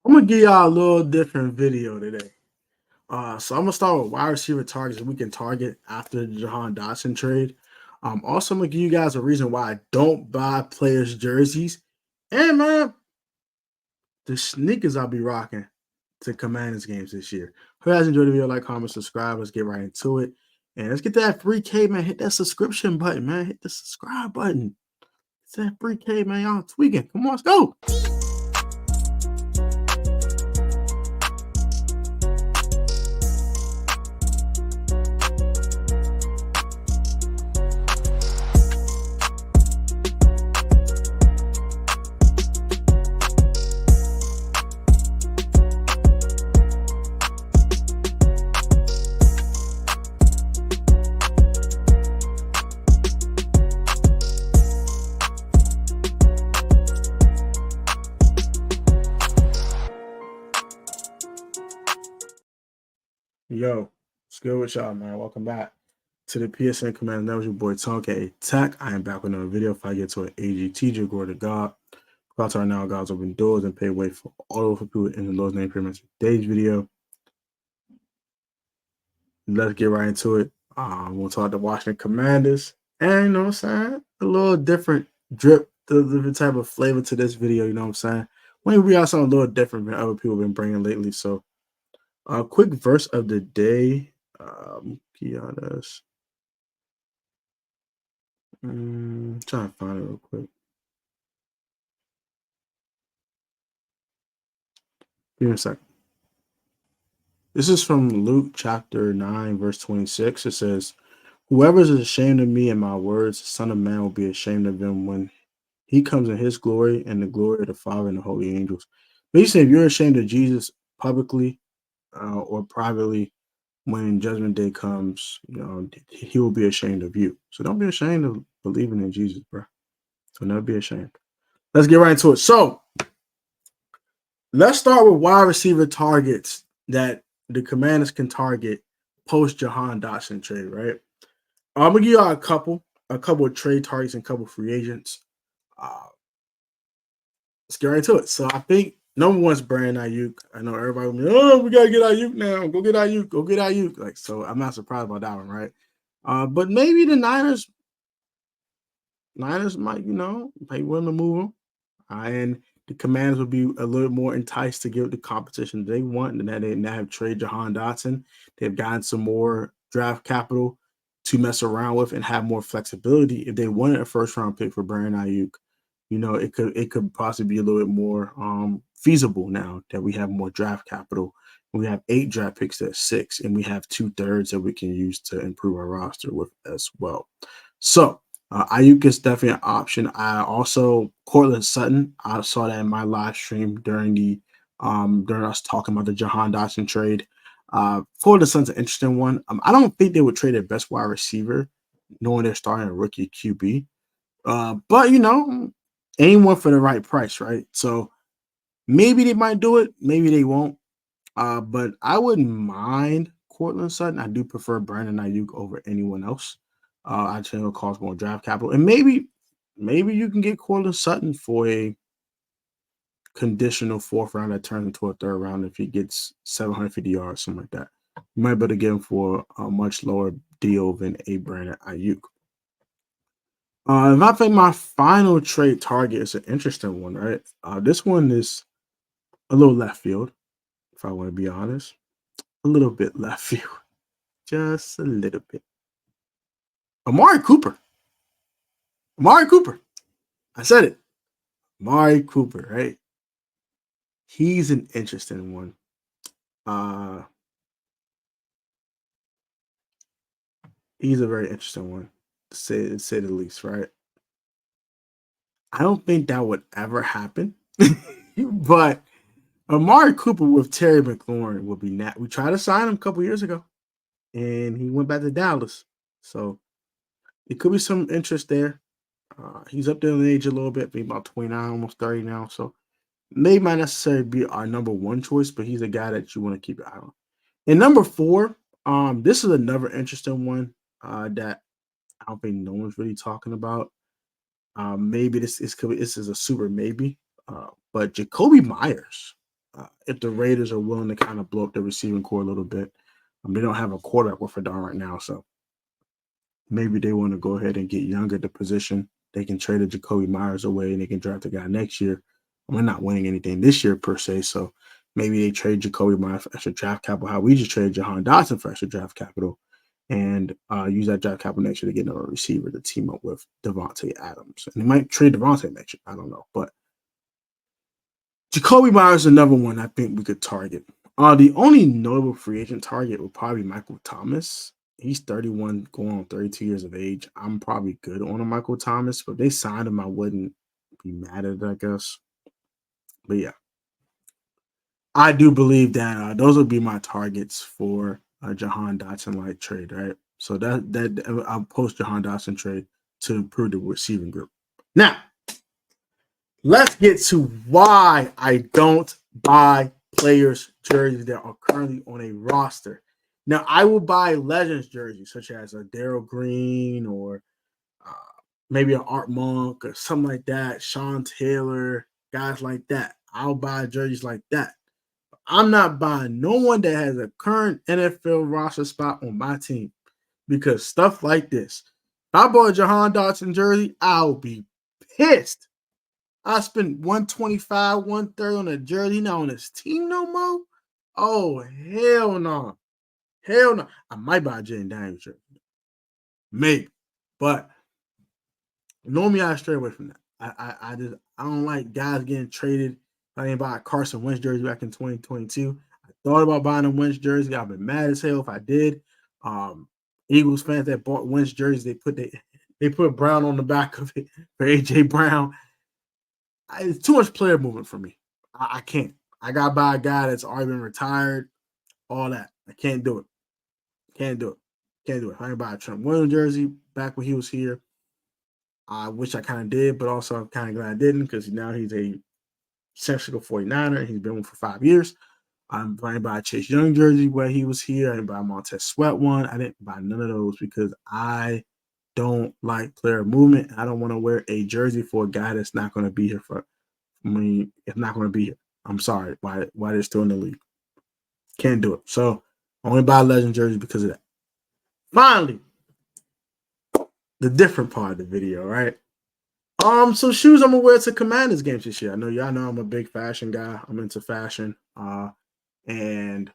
I'm gonna give y'all a little different video today. So I'm gonna start with wide receiver targets that we can target after the Jahan Dotson trade. Also, I'm gonna give you guys a reason why I don't buy players' jerseys, and man, the sneakers I'll be rocking to Commanders games this year. Hope you guys enjoyed the video. Like, comment, subscribe. Let's get right into it, and let's get that 3K, man. Hit that subscription button, man. Hit the subscribe button. It's that 3K, man. Y'all tweaking. Come on, let's go. Yo, what's good with y'all, man? Welcome back to the PSN Command. That was your boy Tonka Tech. I am back with another video. If I get to an AGTJ, glory to God. God to our now, God's open doors and pay way for all of the people in the Lord's name. Pretty much today's video. Let's get right into it. We'll talk the Washington Commanders. And you know what I'm saying? A little different drip, the different type of flavor to this video, you know what I'm saying? Maybe we got something a little different than other people have been bringing lately. So quick verse of the day. Giannis. Trying to find it real quick. Give me a second. This is from Luke chapter 9, verse 26. It says, "Whoever is ashamed of me and my words, the Son of Man will be ashamed of them when he comes in his glory and the glory of the Father and the holy angels." Basically, if you're ashamed of Jesus publicly or privately, when judgment day comes, you know, he will be ashamed of you. So don't be ashamed of believing in Jesus, bro. So never be ashamed. Let's get right into it. So let's start with wide receiver targets that the Commanders can target post Jahan Dotson trade, right? I'm gonna give y'all a couple of trade targets and a couple of free agents. Let's get right into it. So I think number one's Brandon Ayuk. I know everybody will be, oh, we gotta get Ayuk now. Go get Ayuk. Go get Ayuk. Like, so I'm not surprised about that one, right? But maybe the Niners might, be willing to move him. And the Commanders would be a little more enticed to give the competition they want, and that they now have traded Jahan Dotson. They've gotten some more draft capital to mess around with and have more flexibility. If they wanted a first round pick for Brandon Ayuk, it could possibly be a little bit more feasible now that we have more draft capital. We have 8 draft picks to 6, and we have 2/3 that we can use to improve our roster with as well. So Ayuk is definitely an option. I also Cortland Sutton. I saw that in my live stream during us talking about the Jahan Dotson trade. Cortland Sutton's an interesting one. I don't think they would trade their best wide receiver, knowing they're starting a rookie QB. But anyone for the right price, right? So maybe they might do it, maybe they won't. But I wouldn't mind Cortland Sutton. I do prefer Brandon Ayuk over anyone else. I think it'll cost more draft capital, and maybe you can get Cortland Sutton for a conditional 4th round that turns into a 3rd round if he gets 750 yards, something like that. You might be able to get him for a much lower deal than a Brandon Ayuk. And I think my final trade target is an interesting one, right? This one is a little left field, if I want to be honest. A little bit left field. Just a little bit. Amari Cooper. Amari Cooper. I said it. Amari Cooper, right? He's an interesting one. He's a very interesting one, to say the least, right? I don't think that would ever happen. But Amari Cooper with Terry McLaurin would be we tried to sign him a couple years ago, and he went back to Dallas. So it could be some interest there. He's up there in age a little bit, maybe about 29, almost 30 now. So may not necessarily be our number one choice, but he's a guy that you want to keep your eye on. And number 4, this is another interesting one that I don't think no one's really talking about. Maybe this is a super maybe, but Jacoby Myers. if the Raiders are willing to kind of blow up the receiving core a little bit. They don't have a quarterback with Fedon right now, so maybe they want to go ahead and get younger at the position. They can trade a Jacoby Myers away and they can draft a guy next year. We're not winning anything this year per se, so maybe they trade Jacoby Myers for extra draft capital. How we just traded Jahan Dotson for extra draft capital, and use that draft capital next year to get another receiver to team up with Devontae Adams. And they might trade Devontae next year. I don't know, but Jacoby Myers is another one I think we could target. The only notable free agent target would probably be Michael Thomas. He's 31, going on 32 years of age. I'm probably good on a Michael Thomas, but if they signed him, I wouldn't be mad at it, I guess. But yeah, I do believe that those would be my targets for a Jahan Dotson-like trade, right? So that I'll post Jahan Dotson trade to improve the receiving group. Now, let's get to why I don't buy players' jerseys that are currently on a roster. Now, I will buy Legends jerseys, such as a Darryl Green or maybe an Art Monk or something like that, Sean Taylor, guys like that. I'll buy jerseys like that. I'm not buying no one that has a current NFL roster spot on my team because stuff like this. If I bought a Jahan Dotson jersey, I'll be pissed. I spent $125, $130 on a jersey, not on his team no more. Oh, hell no. Hell no. I might buy a Jaden Daniels jersey. Maybe. But normally I stray away from that. I don't like guys getting traded. I didn't buy a Carson Wentz jersey back in 2022. I thought about buying a Wentz jersey. I've been mad as hell if I did. Eagles fans that bought Wentz jerseys, they put Brown on the back of it for AJ Brown. It's too much player movement for me. I can't. I got to buy a guy that's already been retired, all that. I can't do it. Can't do it. I didn't buy a Trent Williams jersey back when he was here. I wish I kind of did, but also I'm kind of glad I didn't because now he's a San Francisco 49er. He's been one for 5 years. I'm trying to buy a Chase Young jersey where he was here. I didn't buy a Montez Sweat one. I didn't buy none of those because I don't like player movement. I don't want to wear a jersey for a guy that's not going to be here it's not going to be here. I'm sorry. Why they're still in the league. Can't do it. So I only buy Legend jerseys because of that. Finally, the different part of the video, right? So shoes I'm gonna wear to Commanders games this year. I know y'all know I'm a big fashion guy. I'm into fashion. And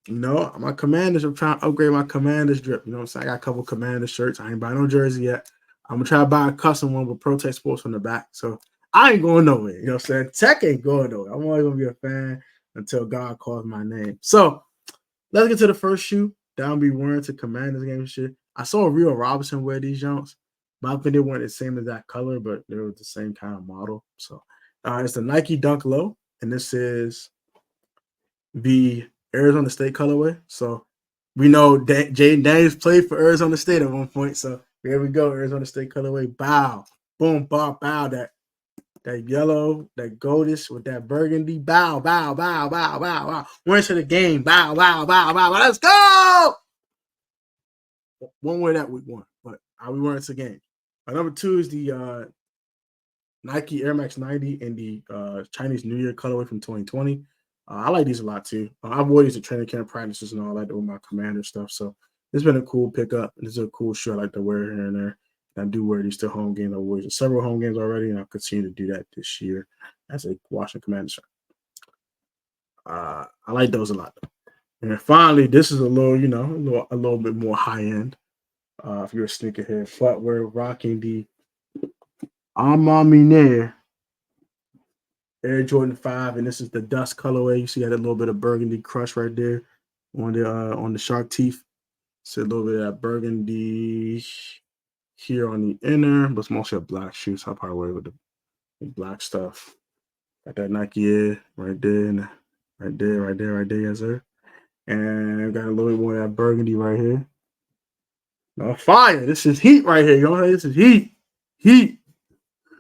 my Commanders, I'm trying to upgrade my Commanders drip. You know what I'm saying? I got a couple Commanders shirts. I ain't buying no jersey yet. I'm gonna try to buy a custom one with Protect Sports on the back. So I ain't going nowhere. You know what I'm saying? Tech ain't going nowhere. I'm only gonna be a fan until God calls my name. So let's get to the first shoe that I'll be wearing to Commanders game and shit. I saw Rio Robinson wear these jumps, but I think they weren't the same as that color, but they were the same kind of model. So it's the Nike Dunk Low, and this is the Arizona State colorway. So we know Jaden Daniels played for Arizona State at one point. So here we go, Arizona State colorway. Bow, boom, bow, bow. That yellow, that goldish with that burgundy. Bow, bow, bow, bow, bow, bow. We're into the game. Bow, bow, bow, bow. Let's go. One way that week one, but we weren't into the game. Number two is the Nike Air Max 90 and the Chinese New Year colorway from 2020. I like these a lot too. I've worn these at training camp practices and all that with my Commander stuff. So it's been a cool pickup. This is a cool shoe I like to wear here and there. And I do wear these to home games. I've worn several home games already, and I'll continue to do that this year as a Washington Commander shirt. I like those a lot. And then finally, this is a little bit more high end. If you're a sneakerhead, but we're rocking the Armani Air Jordan 5, and this is the dust colorway. You see that little bit of burgundy crush right there on the shark teeth. See a little bit of that burgundy here on the inner, but it's mostly a black shoe, so I'll probably wear it with the black stuff. Got that Nike Air right there, and right there, yes, sir. And got a little bit more of that burgundy right here. Now, fire. This is heat right here. You know, this is heat. Heat.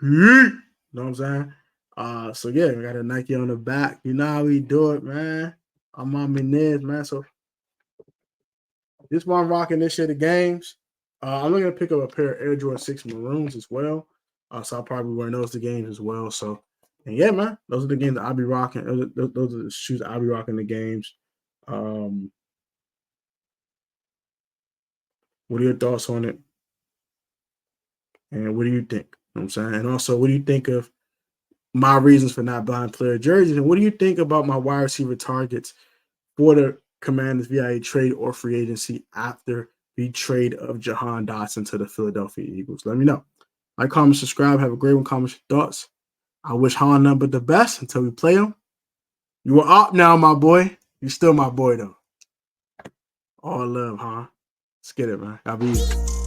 You know what I'm saying? So yeah, we got a Nike on the back. You know how we do it, man. I'm on Menez, man. So this one rocking this shit at games. I'm gonna pick up a pair of Air Jordan 6 Maroons as well. So I'll probably wear those to games as well. So And yeah, man, those are the games that I'll be rocking. Those are the shoes I'll be rocking the games. What are your thoughts on it? And what do you think? You know what I'm saying? And also, what do you think of my reasons for not buying player jerseys? And what do you think about my wide receiver targets for the Commanders via a trade or free agency after the trade of Jahan Dotson to the Philadelphia Eagles? Let me know. Like, comment, subscribe. Have a great one. Comment your thoughts. I wish Han number the best until we play him. You are up now, my boy. You still my boy, though. All love, huh? Let's get it, man. I'll be easy.